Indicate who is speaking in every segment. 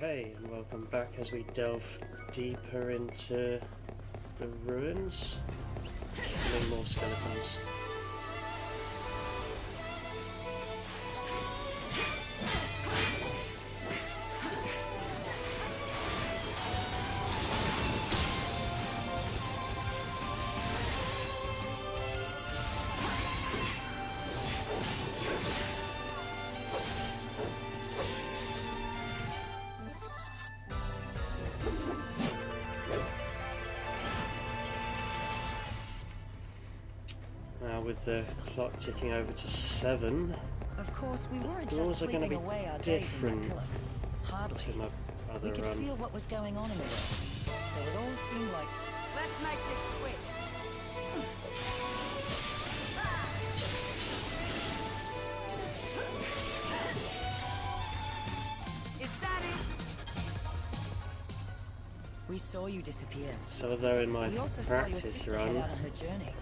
Speaker 1: Okay, and welcome back as we delve deeper into the ruins. Killing more skeletons. With the clock ticking over to 7,
Speaker 2: of course, we weren't
Speaker 1: doors
Speaker 2: just
Speaker 1: are going to
Speaker 2: sleeping
Speaker 1: be
Speaker 2: away our days in that
Speaker 1: different
Speaker 2: pillar. Hardly.
Speaker 1: to my other
Speaker 2: We could
Speaker 1: run.
Speaker 2: feel what was going on in the world. So it all seemed like, let's make this quick. Is that it? We saw you disappear.
Speaker 1: So although in my
Speaker 2: We also saw your
Speaker 1: practice
Speaker 2: sister head
Speaker 1: run
Speaker 2: out on her journey.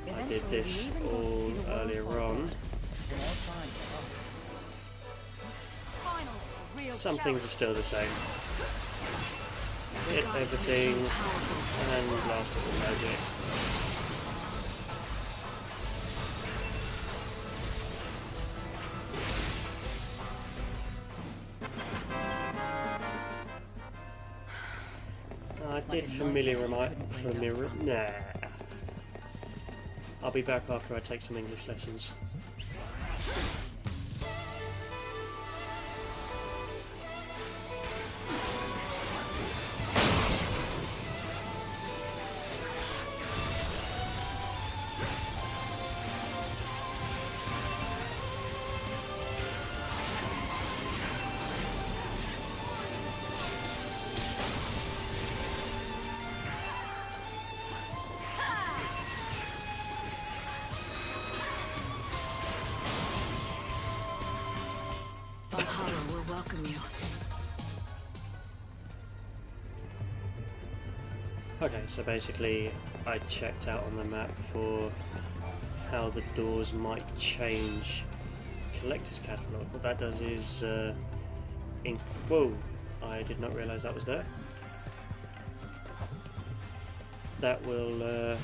Speaker 1: I did
Speaker 2: Eventually,
Speaker 1: this
Speaker 2: we even got to
Speaker 1: all
Speaker 2: see the world
Speaker 1: earlier
Speaker 2: fall
Speaker 1: on,
Speaker 2: apart, and all signs of hope. Finally, a real
Speaker 1: some things are
Speaker 2: challenge.
Speaker 1: still the same. Hit everything and blast it with magic. I did Nah. I'll be back after I take some English lessons.
Speaker 2: Will welcome you.
Speaker 1: Okay, so basically I checked out on the map for how the doors might change collector's catalogue. What that does is whoa, I did not realise that was there. That will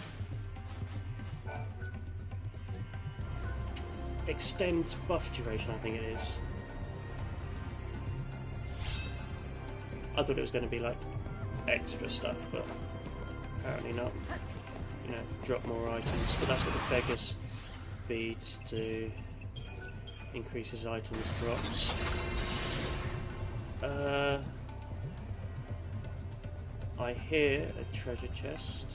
Speaker 1: extend buff duration, I think it is. I thought it was going to be like extra stuff, but apparently not. You know, drop more items, but that's what the Beggar's Beads do. Increases items drops. I hear a treasure chest.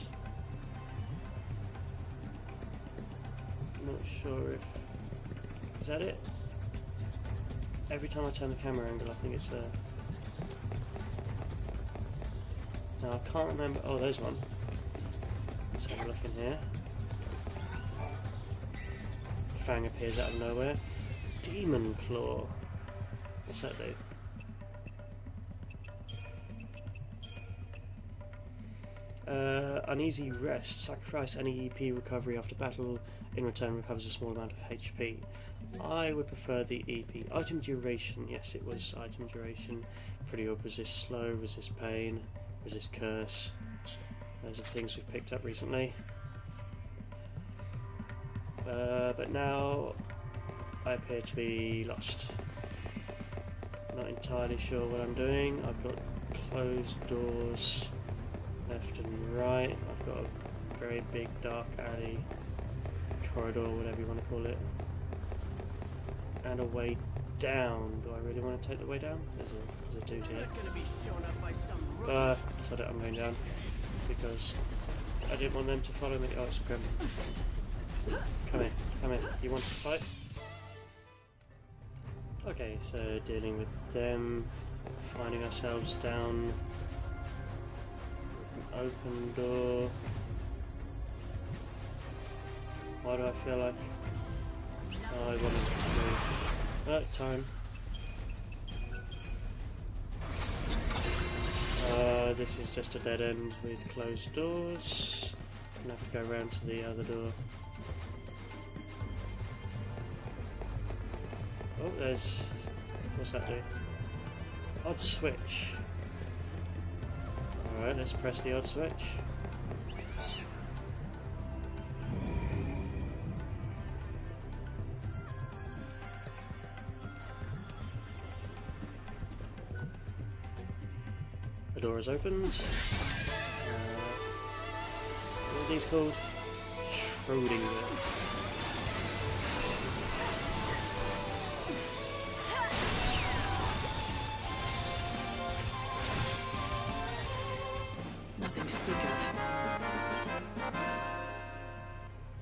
Speaker 1: Not sure if... Is that it? Every time I turn the camera angle I think it's there. Now I can't remember... Oh, there's one. Let's have a look in here. Fang appears out of nowhere. Demon Claw. What's that do? Uneasy Rest. Sacrifice any EP recovery after battle. In return recovers a small amount of HP. I would prefer the EP. Item duration. Yes, it was item duration. Pretty good. Resist slow, resist pain, resist curse. Those are things we've picked up recently. But now I appear to be lost. Not entirely sure what I'm doing. I've got closed doors left and right. I've got a very big dark alley, corridor, whatever you want to call it, and a way down. Do I really want to take the way down? There's a dude here. So I'm going down because I didn't want them to follow me. Oh, it's a gremlin. Come here, come here. You want to fight? Okay, so dealing with them, finding ourselves down with an open door. Why do I feel like I want to move? Oh, time. This is just a dead end with closed doors. I'm gonna have to go around to the other door. Oh, there's... What's that do? Odd switch. Alright, let's press the odd switch. The door is opened. What are these called? Schrodinger.
Speaker 2: Nothing to speak of.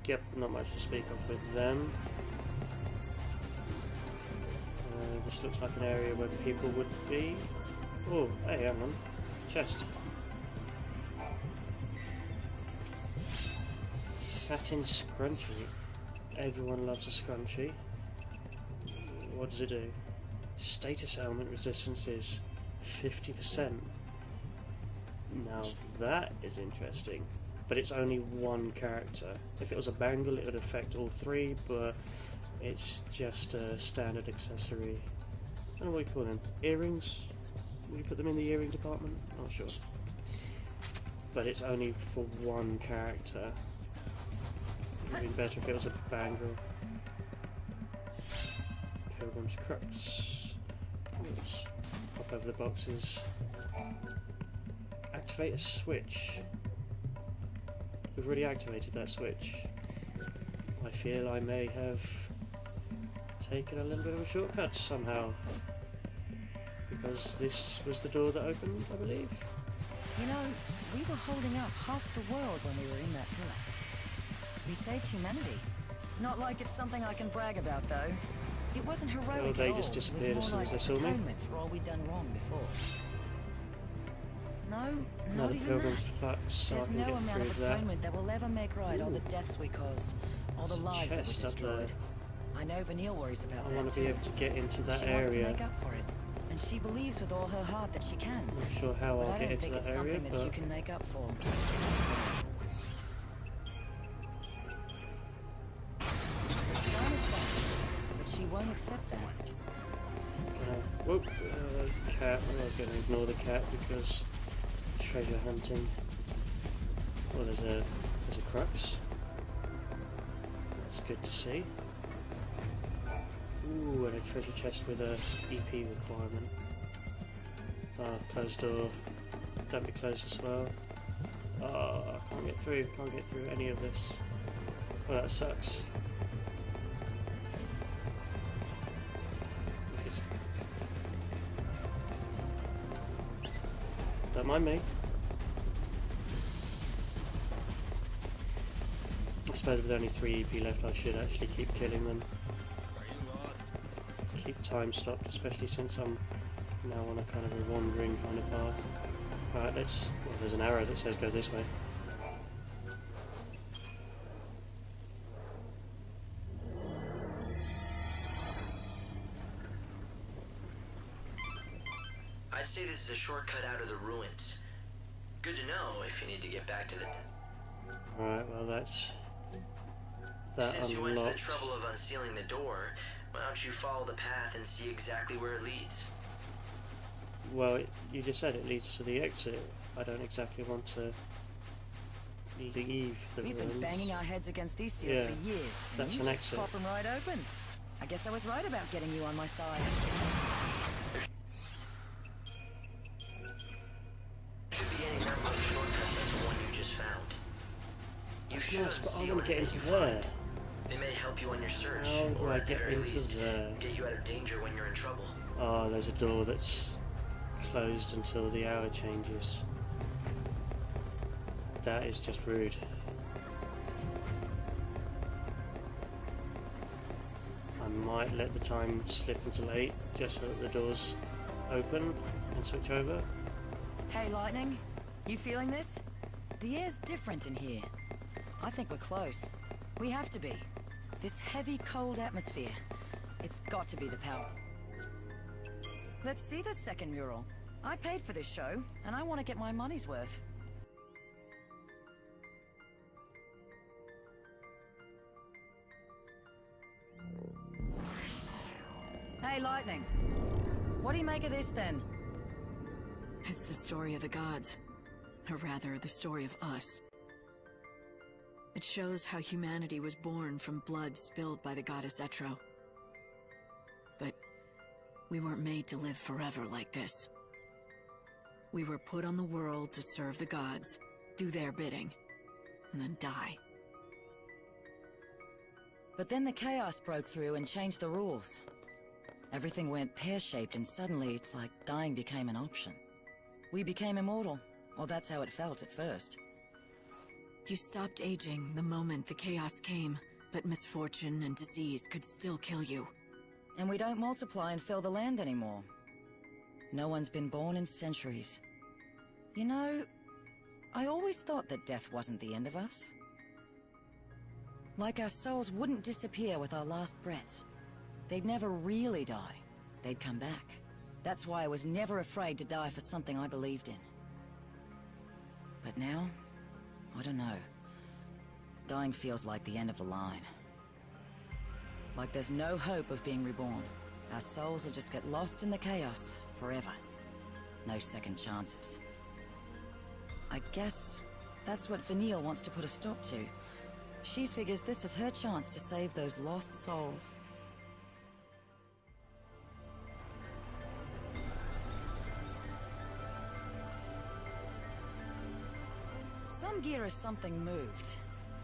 Speaker 1: Yep, not much to speak of with them. This looks like an area where people would be. Oh, hey, hang on. Chest. Satin scrunchie. Everyone loves a scrunchie. What does it do? Status element resistance is 50%. Now that is interesting. But it's only one character. If it was a bangle it would affect all three, but it's just a standard accessory. I don't know what you call them. Earrings? Would you put them in the earring department? Not sure. But it's only for one character. It would be better if it was a bangle. Pilgrim's Crux. Let's pop over the boxes. Activate a switch. We've already activated that switch. I feel I may have taken a little bit of a shortcut somehow. Because this was the door that opened, I believe.
Speaker 2: You know, we were holding up half the world when we were in that pillar. We saved humanity. Not like it's something I can brag about, though. It wasn't heroic
Speaker 1: Oh, they
Speaker 2: at all.
Speaker 1: just disappeared as soon as they saw me.
Speaker 2: Atonement for all we'd done wrong before. No, not
Speaker 1: Another
Speaker 2: even
Speaker 1: Pilgrim's
Speaker 2: that.
Speaker 1: Crux, so I
Speaker 2: There's
Speaker 1: can
Speaker 2: no
Speaker 1: get
Speaker 2: amount
Speaker 1: through
Speaker 2: of
Speaker 1: that.
Speaker 2: atonement that will ever make right all the deaths we caused, all the
Speaker 1: There's a
Speaker 2: lives that were
Speaker 1: chest up
Speaker 2: destroyed.
Speaker 1: there.
Speaker 2: I know Vanille worries about
Speaker 1: I
Speaker 2: that
Speaker 1: want to
Speaker 2: too.
Speaker 1: be able to get into that
Speaker 2: She wants to
Speaker 1: area.
Speaker 2: make up for it, and she believes with all her heart that she can.
Speaker 1: Not sure how
Speaker 2: But
Speaker 1: I'll
Speaker 2: I
Speaker 1: get
Speaker 2: don't
Speaker 1: into
Speaker 2: think
Speaker 1: that
Speaker 2: it's
Speaker 1: area,
Speaker 2: something that you
Speaker 1: but
Speaker 2: can make up for. The sign is back, but she won't accept that.
Speaker 1: whoop, cat. I'm not going to ignore the cat because treasure hunting. Oh, there's a crux. That's good to see. Ooh, and a treasure chest with a EP requirement. Closed door. Don't be closed as well. Oh, I can't get through. Can't get through any of this. Well, that sucks. Don't mind me. I suppose with only 3 EP left I should actually keep killing them. To keep time stopped, especially since I'm now on a kind of a wandering kind of path. Alright, let's... Well, there's an arrow that says go this way.
Speaker 3: I'd say this is a shortcut out of the ruins. Good to know if you need to get back to the...
Speaker 1: Alright, well that's... that
Speaker 3: Since you went to the
Speaker 1: unlocked.
Speaker 3: trouble of unsealing the door, why don't you follow the path and see exactly where it leads?
Speaker 1: Well, you just said it leads to the exit. I don't exactly want to leave the
Speaker 2: We've
Speaker 1: ruins.
Speaker 2: been banging our heads against these seals
Speaker 1: Yeah,
Speaker 2: for years, and
Speaker 1: that's
Speaker 2: you
Speaker 1: an
Speaker 2: just
Speaker 1: exit.
Speaker 2: pop them right open. I guess I was right about getting you on my side.
Speaker 3: Should be any number of shortcuts like the one you just found. You
Speaker 1: That's
Speaker 3: should
Speaker 1: nice, but I
Speaker 3: unseal
Speaker 1: want to get
Speaker 3: anything
Speaker 1: into
Speaker 3: you
Speaker 1: there.
Speaker 3: find. They may help you on your search,
Speaker 1: How do
Speaker 3: or
Speaker 1: I
Speaker 3: at the
Speaker 1: get
Speaker 3: very
Speaker 1: into
Speaker 3: least,
Speaker 1: there?
Speaker 3: get you out of danger when you're in trouble.
Speaker 1: Oh, there's a door that's closed until the hour changes. That is just rude. I might let the time slip until 8 just so that the doors open and switch over.
Speaker 2: Hey, Lightning, you feeling this? The air's different in here. I think we're close. We have to be. This heavy, cold atmosphere. It's got to be the power. Let's see the second mural. I paid for this show, and I want to get my money's worth. Hey, Lightning. What do you make of this, then?
Speaker 4: It's the story of the gods. Or rather, the story of us. It shows how humanity was born from blood spilled by the goddess Etro. But we weren't made to live forever like this. We were put on the world to serve the gods, do their bidding, and then die.
Speaker 2: But then the chaos broke through and changed the rules. Everything went pear-shaped and suddenly it's like dying became an option. We became immortal, or that's how it felt at first.
Speaker 4: You stopped aging the moment the chaos came, but misfortune and disease could still kill you.
Speaker 2: And we don't multiply and fill the land anymore. No one's been born in centuries. You know, I always thought that death wasn't the end of us. Like our souls wouldn't disappear with our last breaths. They'd never really die. They'd come back. That's why I was never afraid to die for something I believed in. But now, I don't know. Dying feels like the end of the line. Like there's no hope of being reborn. Our souls will just get lost in the chaos forever. No second chances. I guess that's what Vanille wants to put a stop to. She figures this is her chance to save those lost souls. Some gear or something moved.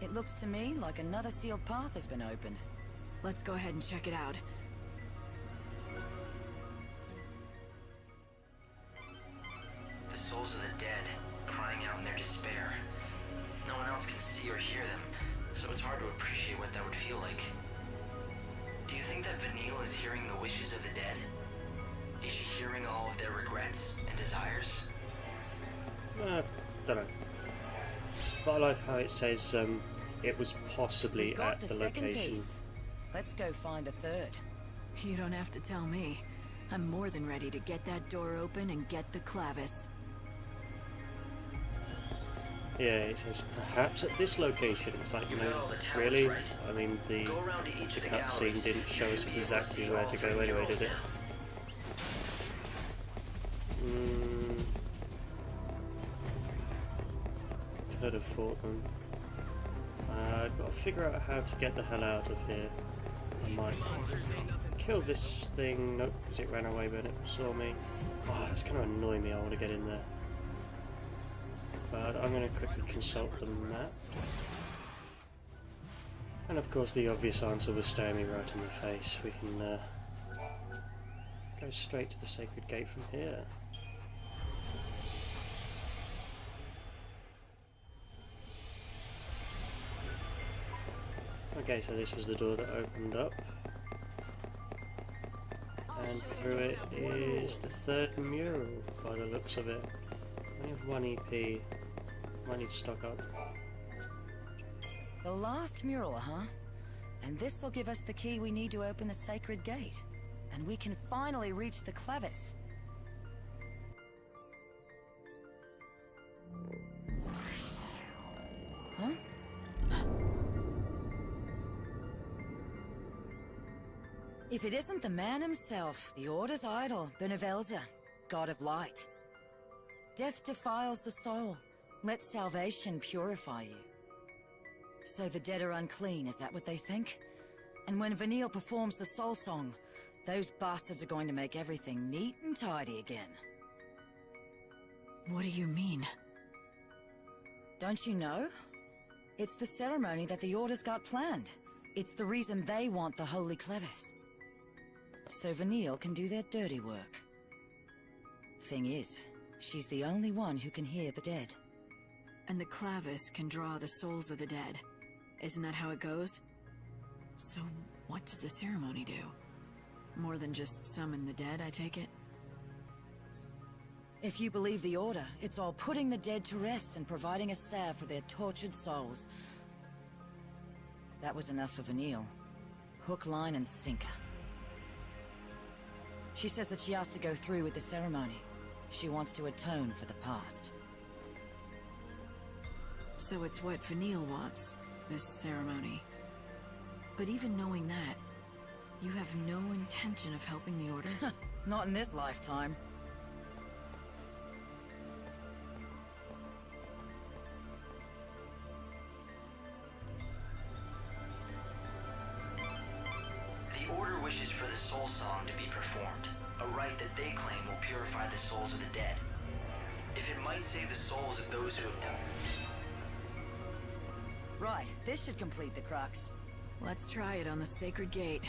Speaker 2: It looks to me like another sealed path has been opened.
Speaker 4: Let's go ahead and check it out.
Speaker 3: The souls of the dead, crying out in their despair. No one else can see or hear them, so it's hard to appreciate what that would feel like. Do you think that Vanille is hearing the wishes of the dead? Is she hearing all of their regrets and desires?
Speaker 1: Don't know. But I like how it says it was possibly
Speaker 2: We got
Speaker 1: at the
Speaker 2: second
Speaker 1: location.
Speaker 2: piece. Let's go find the third.
Speaker 4: You don't have to tell me. I'm more than ready to get that door open and get the Clavis.
Speaker 1: Yeah, it says perhaps at this location. It's like,
Speaker 3: You
Speaker 1: no,
Speaker 3: got all the tablets,
Speaker 1: really?
Speaker 3: right?
Speaker 1: I mean, the
Speaker 3: Go around to each of the
Speaker 1: cutscene
Speaker 3: galleries.
Speaker 1: didn't show
Speaker 3: You
Speaker 1: us
Speaker 3: should be able to
Speaker 1: exactly
Speaker 3: see
Speaker 1: where
Speaker 3: all
Speaker 1: to go
Speaker 3: 3
Speaker 1: anyway,
Speaker 3: murals
Speaker 1: did it?
Speaker 3: now.
Speaker 1: Could have fought them. I've got to figure out how to get the hell out of here. I might kill this thing. Nope, because it ran away when it saw me. Oh, that's going to annoy me. I want to get in there. But I'm going to quickly consult the map. And of course the obvious answer was staring me right in the face. We can go straight to the sacred gate from here. Okay, so this was the door that opened up. And through it is the third mural, by the looks of it. I only have 1 EP. Might need to stock up.
Speaker 2: The last mural, huh? And this'll give us the key we need to open the sacred gate. And we can finally reach the Clavis. Huh? If it isn't the man himself, the Order's idol, Benevelza, god of light. Death defiles the soul. Let salvation purify you. So the dead are unclean, is that what they think? And when Vanille performs the soul song, those bastards are going to make everything neat and tidy again.
Speaker 4: What do you mean?
Speaker 2: Don't you know? It's the ceremony that the Order's got planned. It's the reason they want the Holy Clavis. So Vanille can do their dirty work. Thing is, she's the only one who can hear the dead.
Speaker 4: And the Clavis can draw the souls of the dead. Isn't that how it goes? So, what does the ceremony do? More than just summon the dead, I take it?
Speaker 2: If you believe the Order, it's all putting the dead to rest and providing a salve for their tortured souls. That was enough for Vanille. Hook, line, and sinker. She says that she has to go through with the ceremony. She wants to atone for the past.
Speaker 4: So it's what Vanille wants, this ceremony. But even knowing that, you have no intention of helping the Order?
Speaker 2: Not in this lifetime.
Speaker 3: wishes for the soul song to be performed, a rite that they claim will purify the souls of the dead. If it might save the souls of those who have died.
Speaker 2: Right, this should complete the crux.
Speaker 4: Let's try it on the sacred gate.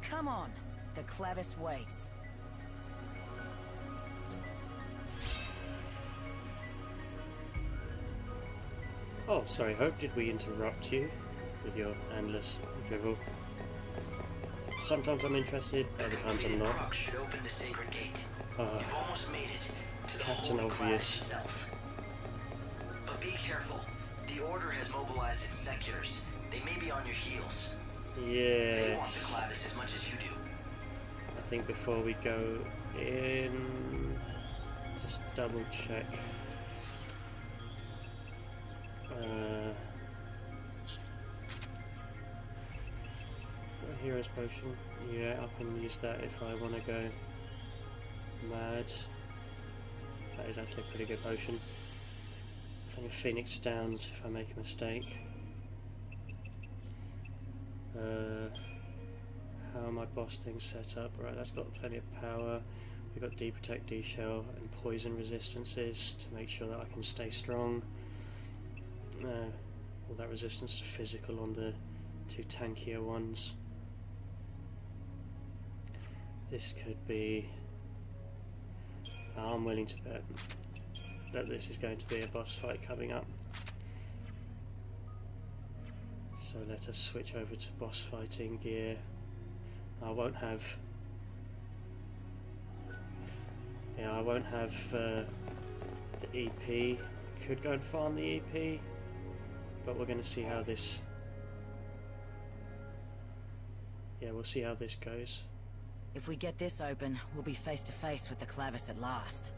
Speaker 2: Come on, the Clavis waits.
Speaker 1: Oh, sorry, Hope, did we interrupt you with your endless drivel? Sometimes I'm interested, other times I'm not.
Speaker 3: Crux should open the sacred gate. You've almost made it to the
Speaker 1: Captain
Speaker 3: Holy Clavis
Speaker 1: Obvious.
Speaker 3: itself. But be careful. The Order has mobilized its secutors. They may be on your heels. They want the
Speaker 1: Yes.
Speaker 3: Clavis as much as you do.
Speaker 1: I think before we go in, just double check. Got a hero's potion. Yeah, I can use that if I want to go mad. That is actually a pretty good potion. Plenty of Phoenix Downs if I make a mistake. How are my boss things set up? Right, that's got plenty of power. We've got D-Protect, D-Shell and poison resistances to make sure that I can stay strong. All that resistance to physical on the two tankier ones. This could be... I'm willing to bet that this is going to be a boss fight coming up. So let us switch over to boss fighting gear. I won't have... Yeah, I won't have the EP. Could go and farm the EP, but we're going to see how this... Yeah, we'll see how this goes.
Speaker 2: If we get this open, we'll be face to face with the Clavis at last.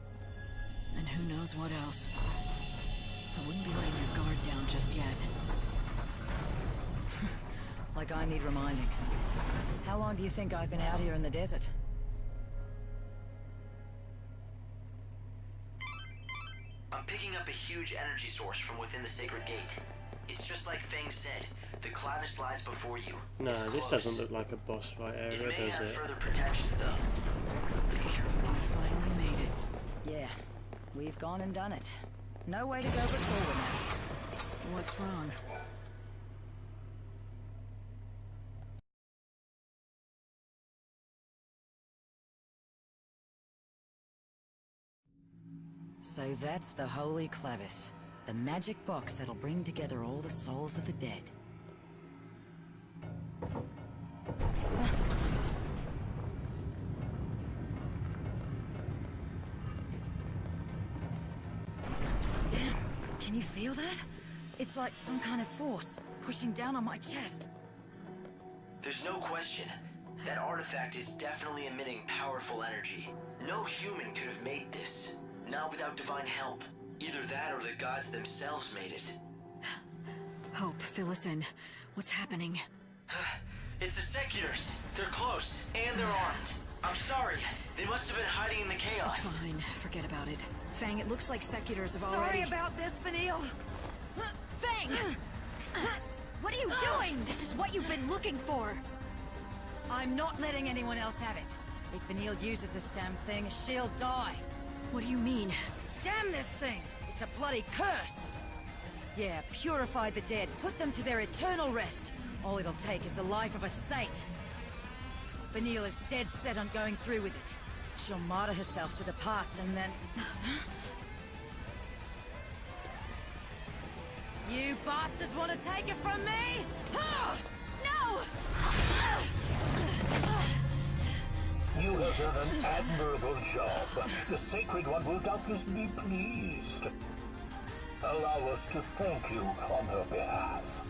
Speaker 4: And who knows what else. I wouldn't be letting your guard down just yet.
Speaker 2: Like I need reminding. How long do you think I've been out here in the desert?
Speaker 3: I'm picking up a huge energy source from within the sacred gate. It's just like Fangs said. The Clavis lies before you.
Speaker 1: No,
Speaker 3: It's
Speaker 1: this
Speaker 3: close.
Speaker 1: doesn't look like a boss fight
Speaker 3: It
Speaker 1: area,
Speaker 3: may
Speaker 1: does
Speaker 3: have
Speaker 1: it?
Speaker 3: further protections, though. Be careful.
Speaker 4: We finally made it.
Speaker 2: Yeah, we've gone and done it. No way to go but forward now.
Speaker 4: What's wrong?
Speaker 2: So that's the Holy Clavis. The magic box that'll bring together all the souls of the dead. Damn, can you feel that? It's like some kind of force pushing down on my chest.
Speaker 3: There's no question. That artifact is definitely emitting powerful energy. No human could have made this. Not without divine help. Either that or the gods themselves made it.
Speaker 4: Hope, fill us in. What's happening?
Speaker 3: It's the Secutors. They're close, and they're armed. I'm sorry. They must have been hiding in the chaos.
Speaker 4: It's fine. Forget about it. Fang, it looks like Secutors have already...
Speaker 2: Sorry about this, Vanille.
Speaker 5: Fang! What are you doing? This is what you've been looking for.
Speaker 2: I'm not letting anyone else have it. If Vanille uses this damn thing, she'll die.
Speaker 4: What do you mean?
Speaker 2: Damn this thing! It's a bloody curse! Yeah, purify the dead, put them to their eternal rest. All it'll take is the life of a saint. Vanille is dead set on going through with it. She'll martyr herself to the past and then... You bastards want to take it from me?
Speaker 5: No!
Speaker 6: You have done an admirable job. The Sacred One will doubtless be pleased. Allow us to thank you on her behalf.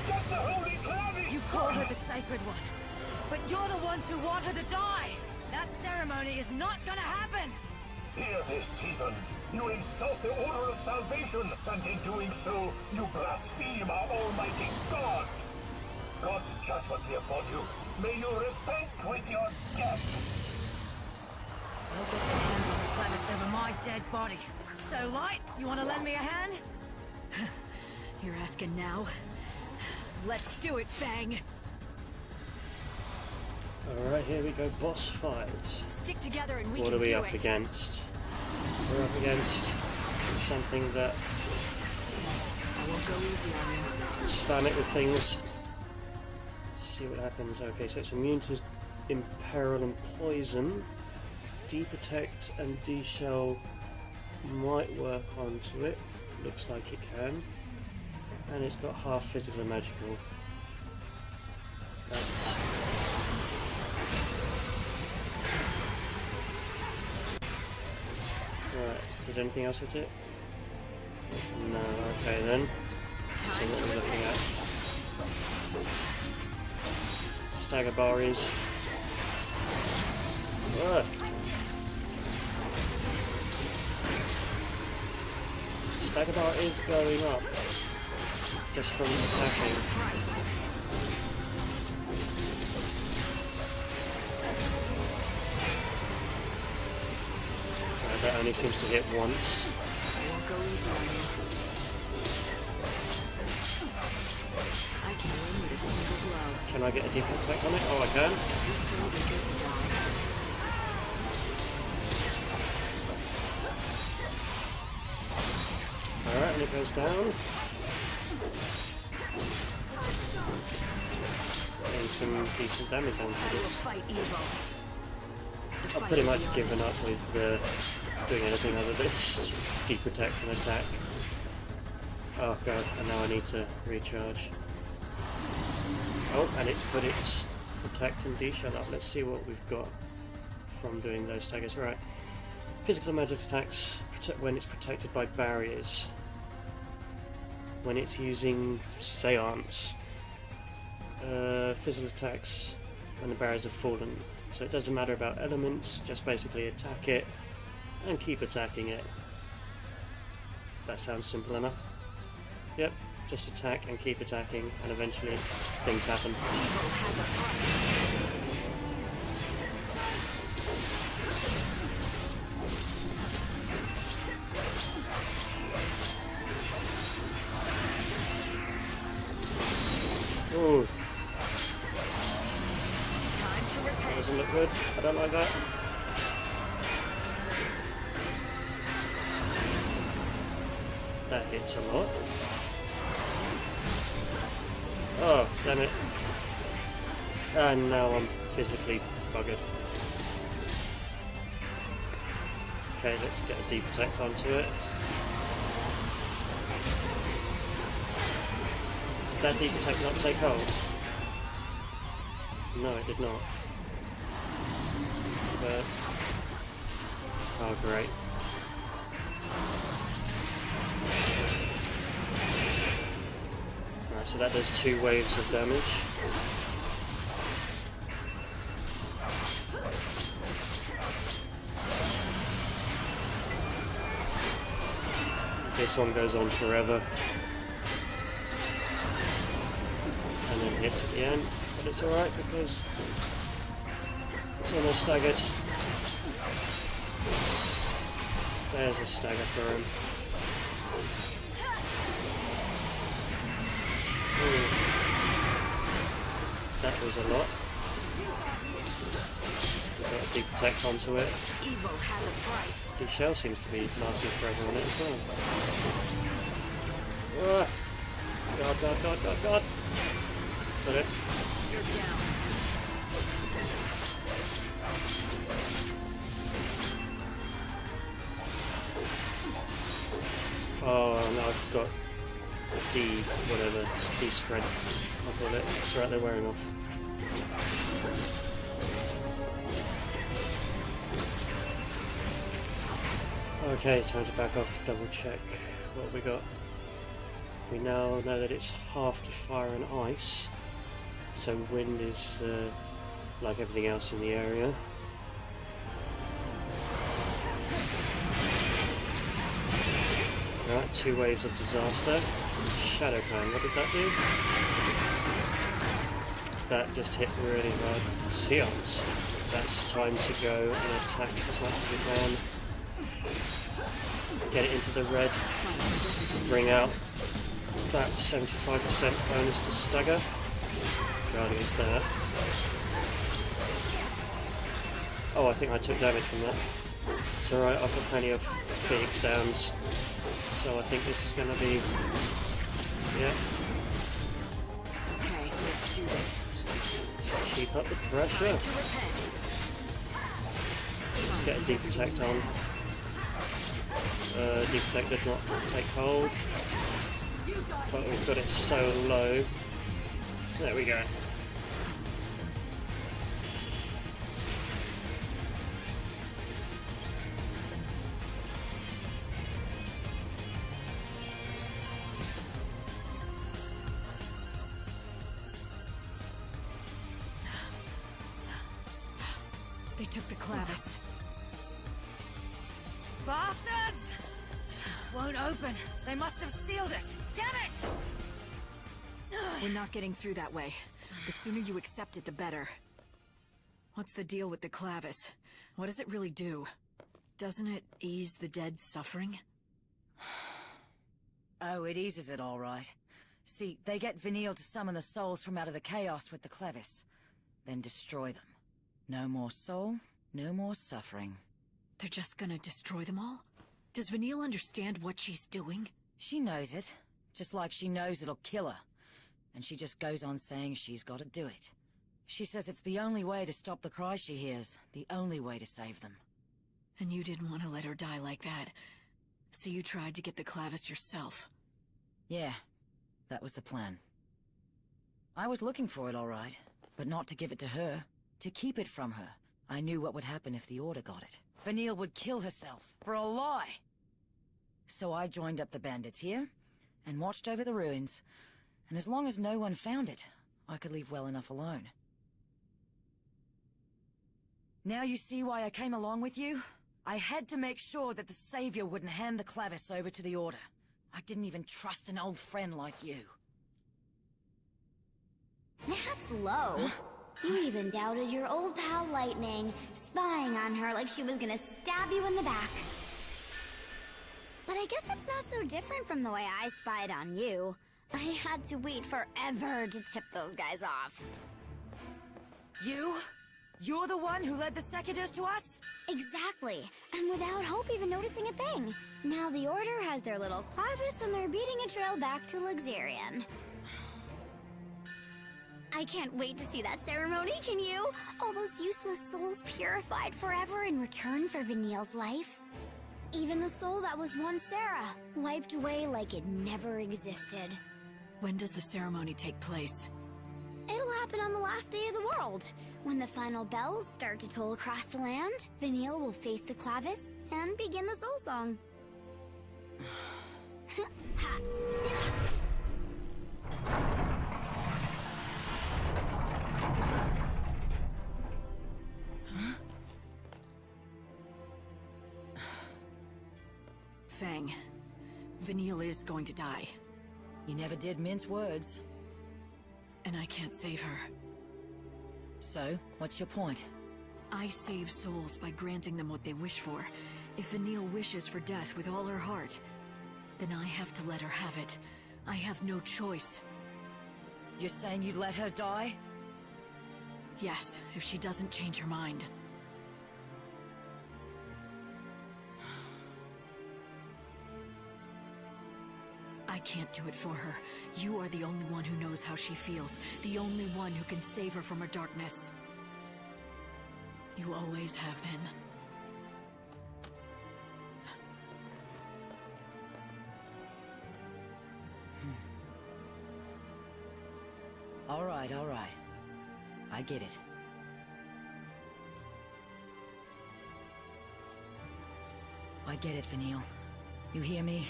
Speaker 6: Get the Holy Clavis!
Speaker 2: You call her the Sacred One, but you're the ones who want her to die! That ceremony is not gonna happen!
Speaker 6: Hear this, heathen! You insult the Order of Salvation, and in doing so, you blaspheme our Almighty God! God's judgment be upon you. May you repent with your death!
Speaker 2: I'll get your hands on the Clavis over my dead body. So, Light, you want to lend me a hand?
Speaker 4: You're asking now? Let's do it, Fang!
Speaker 1: Alright, here we go, boss fight.
Speaker 5: Stick together and we
Speaker 1: What
Speaker 5: can
Speaker 1: are we
Speaker 5: do
Speaker 1: up
Speaker 5: it.
Speaker 1: against? We're up against something that
Speaker 4: I won't go easy on you.
Speaker 1: spam it with things. See what happens. Okay, so it's immune to imperil and poison. Deprotect and deshell might work onto it. Looks like it can. And it's got half physical and magical. That's right. Is anything else with it? No. Okay then. So what are we looking at? Stagger bar is. Stagger bar is going up just from attacking. That only seems to hit once.
Speaker 4: I won't go easy on you. I can win with a single blow.
Speaker 1: Can I get a deep attack on it? Oh, I can.
Speaker 4: You're so eager to die.
Speaker 1: Alright, and it goes down. And some decent damage onto this.
Speaker 2: Fight evil.
Speaker 1: I've pretty much given up with doing anything other than just deprotect and attack. Oh god, and now I need to recharge. Oh, and it's put its protect and deshell up. Let's see what we've got from doing those staggers. Right. Physical and magic attacks when it's protected by barriers. When it's using seance. Physical attacks when the barriers have fallen. So it doesn't matter about elements, just basically attack it and keep attacking it. That sounds simple enough. Yep, just attack and keep attacking and eventually things happen. Ooh. That doesn't look good. I don't like that. That hits a lot. Oh, damn it. And now I'm physically buggered. Okay, let's get a deep attack onto it. Did that deep attack not take hold? No, it did not. But oh, great. Alright, so that does 2 waves of damage. This one goes on forever. And then hits at the end. But it's alright because it's almost staggered. There's a stagger for him. Ooh. That was a lot. We've got a deep attack onto it.
Speaker 2: Evil has a price.
Speaker 1: The shell seems to be lasting forever on it as well. Ah. God, God, God, God, God. Got it.
Speaker 2: You're down.
Speaker 1: Oh, no, I've got D, whatever, D strength, I'll call it. It's right, they're wearing off. Okay, time to back off, double check what we got. We now know that it's half to fire and ice, so wind is like everything else in the area. Right, 2 waves of disaster. Shadow Clan, what did that do? That just hit really hard. Seance. That's time to go and attack as much as we can. Get it into the red. Bring out that 75% bonus to stagger. Guardian's there. Oh, I think I took damage from that. It's alright, I've got plenty of Phoenix downs. So I think this is going to be... yeah.
Speaker 4: Okay, let's do this.
Speaker 1: Let's keep up the pressure. Let's get a deep protect on. Deep protect did not take hold. But we've got it so low. There we go.
Speaker 4: They took the Clavis.
Speaker 2: Bastards! Won't open. They must have sealed it. Damn it!
Speaker 4: We're not getting through that way. The sooner you accept it, the better. What's the deal with the Clavis? What does it really do? Doesn't it ease the dead's suffering?
Speaker 2: Oh, it eases it all right. See, they get Vanille to summon the souls from out of the chaos with the Clavis. Then destroy them. No more soul, no more suffering.
Speaker 4: They're just gonna destroy them all? Does Vanille understand what she's doing?
Speaker 2: She knows it, just like she knows it'll kill her. And she just goes on saying she's gotta do it. She says it's the only way to stop the cries she hears, the only way to save them.
Speaker 4: And you didn't want to let her die like that. So you tried to get the Clavis yourself.
Speaker 2: Yeah, that was the plan. I was looking for it all right, but not to give it to her. To keep it from her. I knew what would happen if the Order got it. Vanille would kill herself, for a lie! So I joined up the bandits here, and watched over the ruins, and as long as no one found it, I could leave well enough alone. Now you see why I came along with you? I had to make sure that the Savior wouldn't hand the Clavis over to the Order. I didn't even trust an old friend like you.
Speaker 5: That's low. You even doubted your old pal Lightning, spying on her like she was gonna stab you in the back. But I guess it's not so different from the way I spied on you. I had to wait forever to tip those guys off.
Speaker 2: You? You're the one who led the Secuitors to us?
Speaker 5: Exactly, and without Hope even noticing a thing. Now the Order has their little Clavis and they're beating a trail back to Luxurion. I can't wait to see that ceremony, can you? All those useless souls purified forever in return for Vanille's life. Even the soul that was once Sarah, wiped away like it never existed.
Speaker 4: When does the ceremony take place?
Speaker 5: It'll happen on the last day of the world. When the final bells start to toll across the land, Vanille will face the Clavis and begin the soul song. Ha.
Speaker 4: Fang, Vanille is going to die.
Speaker 2: You never did mince words.
Speaker 4: And I can't save her.
Speaker 2: So, what's your point?
Speaker 4: I save souls by granting them what they wish for. If Vanille wishes for death with all her heart, then I have to let her have it. I have no choice.
Speaker 2: You're saying you'd let her die?
Speaker 4: Yes, if she doesn't change her mind. I can't do it for her. You are the only one who knows how she feels. The only one who can save her from her darkness. You always have been.
Speaker 2: All right, all right. I get it. I get it, Vanille. You hear me?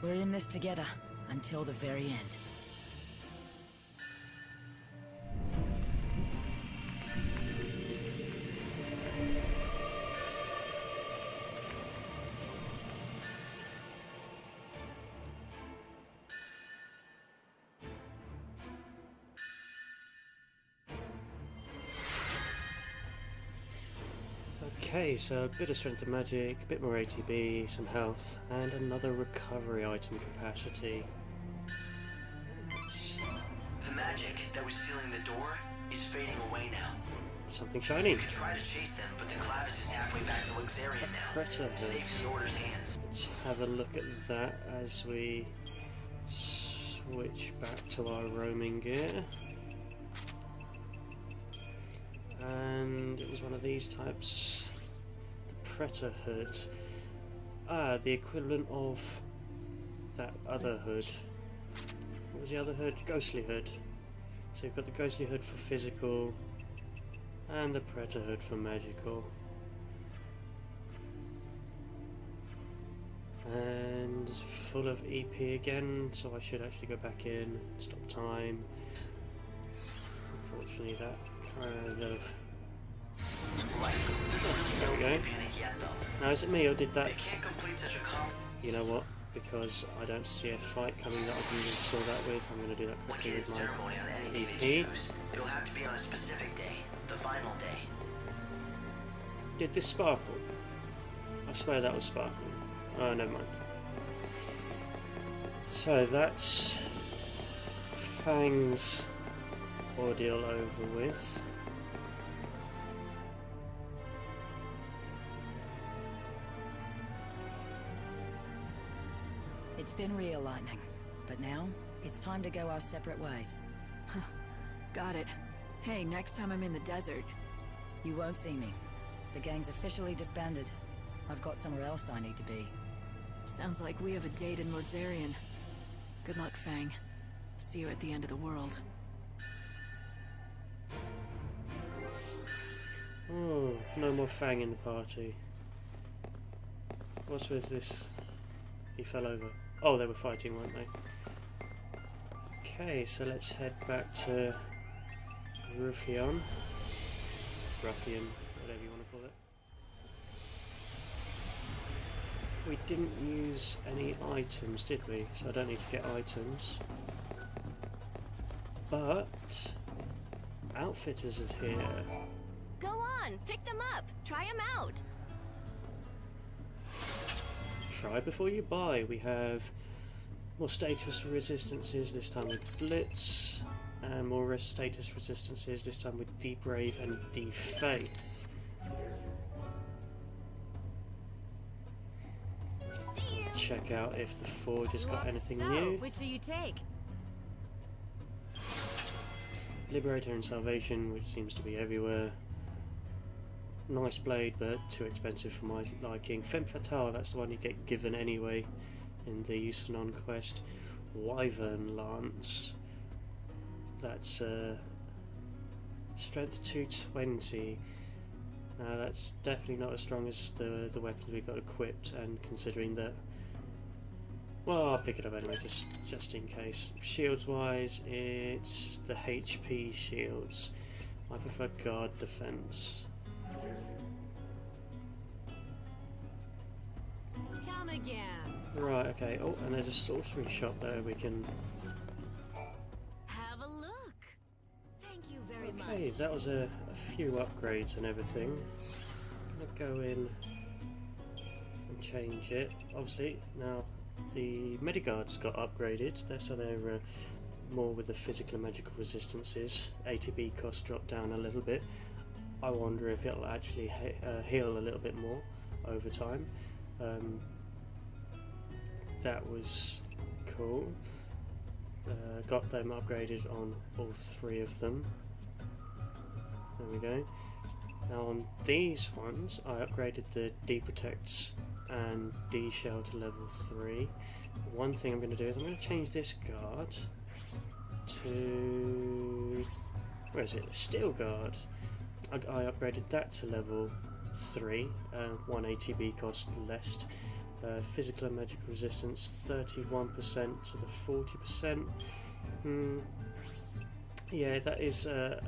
Speaker 2: We're in this together, until the very end.
Speaker 1: Okay, so a bit of strength and magic, a bit more ATB, some health, and another recovery item capacity.
Speaker 3: The magic that was sealing the door is fading away now.
Speaker 1: Something shiny.
Speaker 3: You could try to chase them, but the Clavis is halfway back to Luxarian now.
Speaker 1: Predator
Speaker 3: Safe
Speaker 1: hood.
Speaker 3: in the Order's hands.
Speaker 1: Let's have a look at that as we switch back to our roaming gear. And it was one of these types. The Predator hood. Ah, the equivalent of that other hood. What was the other hood? Ghostly hood. So you've got the Ghostly hood for physical and the Predator hood for magical. And it's full of EP again, so I should actually go back in, stop time. Unfortunately that kind of... Oh, there we go.
Speaker 3: Panic yet, though.
Speaker 1: Now is it me or did that...
Speaker 3: They can't complete such a
Speaker 1: You know what? Because I don't see a fight coming that I can install that with, I'm going to do that quickly
Speaker 3: wicked
Speaker 1: with my
Speaker 3: ceremony on any day
Speaker 1: EP.
Speaker 3: they choose. It'll have to be on a specific day, the final day.
Speaker 1: Did this sparkle? I swear that was sparkling. Oh, never mind. So that's Fangs ordeal over with.
Speaker 2: It's been real, Lightning. But now, it's time to go our separate ways.
Speaker 4: Got it. Hey, next time I'm in the desert.
Speaker 2: You won't see me. The gang's officially disbanded. I've got somewhere else I need to be.
Speaker 4: Sounds like we have a date in Luxarian. Good luck, Fang. See you at the end of the world.
Speaker 1: Oh, no more Fang in the party. What's with this? He fell over. Oh, they were fighting, weren't they? Okay, so let's head back to Ruffian, whatever you want to call it. We didn't use any items, did we? So I don't need to get items. But Outfitters is here.
Speaker 7: Go on, pick them up. Try them out.
Speaker 1: Try before you buy. We have more status resistances, this time with Blitz, and more status resistances, this time with Debrave and Defaith. Check out if the Forge has got anything new.
Speaker 7: Which do you take?
Speaker 1: Liberator and Salvation, which seems to be everywhere. Nice blade, but too expensive for my liking. Femme Fatale, that's the one you get given anyway in the Eustanon quest. Wyvern Lance, that's strength 220. Now that's definitely not as strong as the weapons we got equipped, and considering that, well, I'll pick it up anyway, just in case. Shields wise, it's the HP shields. I prefer guard defense.
Speaker 7: Come again.
Speaker 1: Right, okay. Oh, and there's a sorcery shop there we can...
Speaker 7: Have a look. Thank you very much.
Speaker 1: Okay, that was a few upgrades and everything. I'm gonna go in and change it. Obviously, now the Mediguards got upgraded, so they're more with the physical and magical resistances. ATB costs drop down a little bit. I wonder if it'll actually heal a little bit more over time. That was cool. Got them upgraded on all three of them. There we go. Now on these ones, I upgraded the D-Protects and D-Shell to level 3. One thing I'm going to do is I'm going to change this guard to... where is it? Steel Guard. I upgraded that to level 3, 1 ATB cost less. Physical and magical resistance 31% to the 40%. Yeah, that is a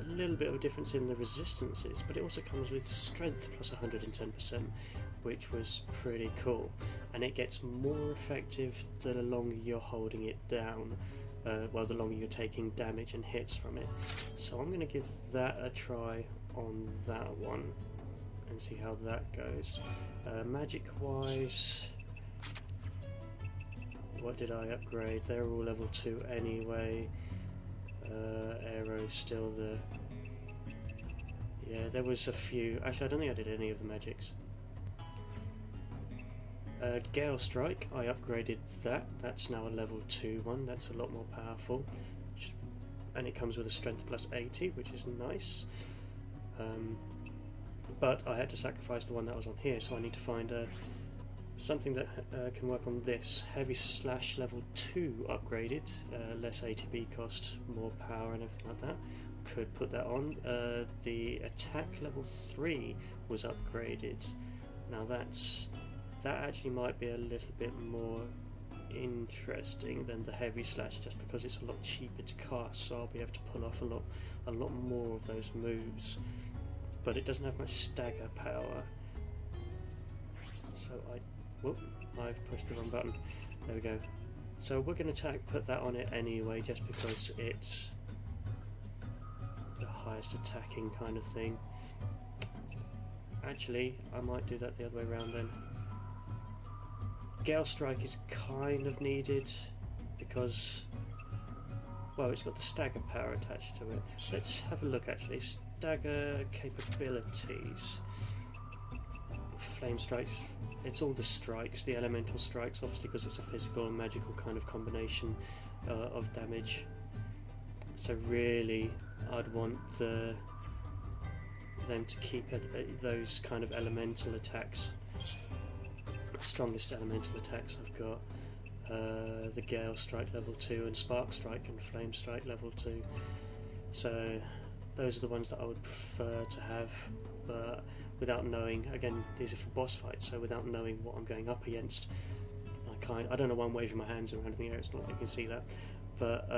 Speaker 1: little bit of a difference in the resistances, but it also comes with strength plus 110%, which was pretty cool. And it gets more effective the longer you're holding it down, well, the longer you're taking damage and hits from it. So I'm going to give that a try on that one. and see how that goes. Magic wise, what did I upgrade? They're all level 2 anyway. Arrow's still the... Yeah, there was a few. Actually, I don't think I did any of the magics. Gale Strike, I upgraded that. That's now a level 2 one. That's a lot more powerful. And it comes with a strength plus 80, which is nice. But I had to sacrifice the one that was on here, so I need to find something that can work on this. Heavy Slash level 2 upgraded, less ATB cost, more power and everything like that. Could put that on. The attack level 3 was upgraded. Now that actually might be a little bit more interesting than the Heavy Slash, just because it's a lot cheaper to cast, so I'll be able to pull off a lot more of those moves. But it doesn't have much stagger power. So I've pushed the wrong button. There we go. So we're going to put that on it anyway, just because it's the highest attacking kind of thing. Actually, I might do that the other way around then. Gale Strike is kind of needed because, well, it's got the stagger power attached to it. Let's have a look actually. Stagger capabilities. Flame Strikes, it's all the strikes, the elemental strikes, obviously, because it's a physical and magical kind of combination of damage. So really, I'd want them to keep those kind of elemental attacks. The strongest elemental attacks I've got. The Gale Strike level 2 and Spark Strike and Flame Strike level 2. So those are the ones that I would prefer to have, but without knowing, again, these are for boss fights, so without knowing what I'm going up against, I don't know why I'm waving my hands around in the air, it's not like you can see that, but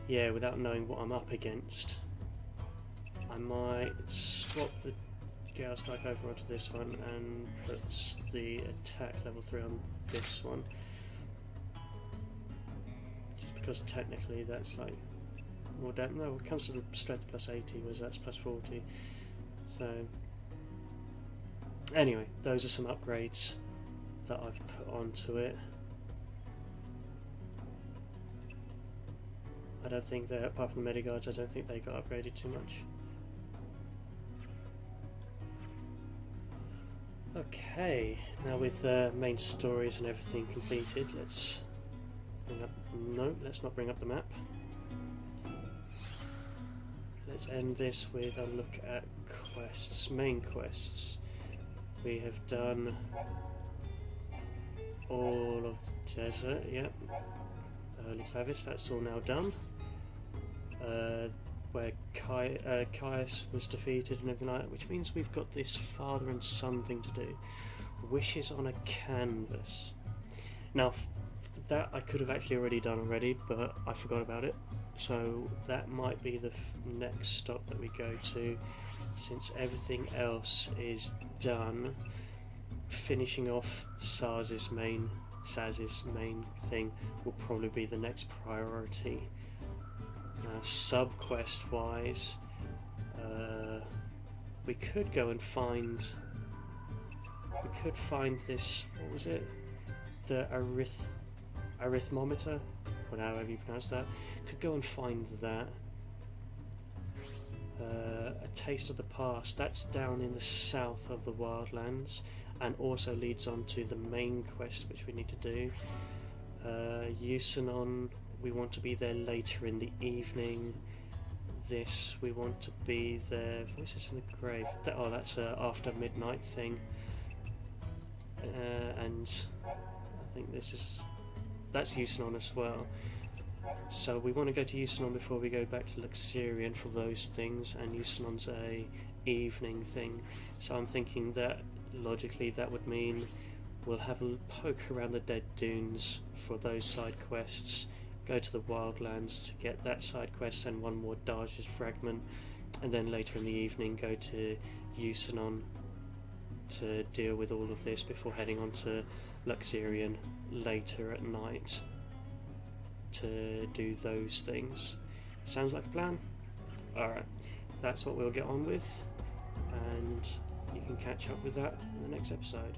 Speaker 1: yeah, without knowing what I'm up against, I might swap the Gale Strike over onto this one and put the attack level 3 on this one, just because technically that's like more damage. No, it comes to the strength plus 80, whereas that's plus 40. So anyway, those are some upgrades that I've put onto it. I don't think that, apart from the Medigards, I don't think they got upgraded too much. Okay, now with the main stories and everything completed, let's bring up... No, let's not bring up the map. Let's end this with a look at quests, main quests. We have done all of the desert, yep. Holy Clavis, that's all now done. Where Caius was defeated and everything like that, which means we've got this father and son thing to do. Wishes on a canvas. Now, that I could have actually already done already, but I forgot about it. So that might be the next stop that we go to, since everything else is done. Finishing off Saz's main thing will probably be the next priority. Sub-quest wise, we could go and find... We could find this... What was it? The arithmometer? Or however you pronounce that. Could go and find that. A Taste of the Past. That's down in the south of the Wildlands, and also leads on to the main quest which we need to do. Eusonon, we want to be there later in the evening. This, we want to be there... Voices in the Grave. Oh, that's after midnight thing. And I think this is... That's Eusonon as well. So we want to go to Eusonon before we go back to Luxurion for those things, and Eusonon's a evening thing. So I'm thinking that logically that would mean we'll have a poke around the Dead Dunes for those side quests, go to the Wildlands to get that side quest and one more Dage's Fragment, and then later in the evening go to Eusonon to deal with all of this before heading on to Luxurion later at night to do those things. Sounds like a plan? Alright, that's what we'll get on with. and you can catch up with that in the next episode.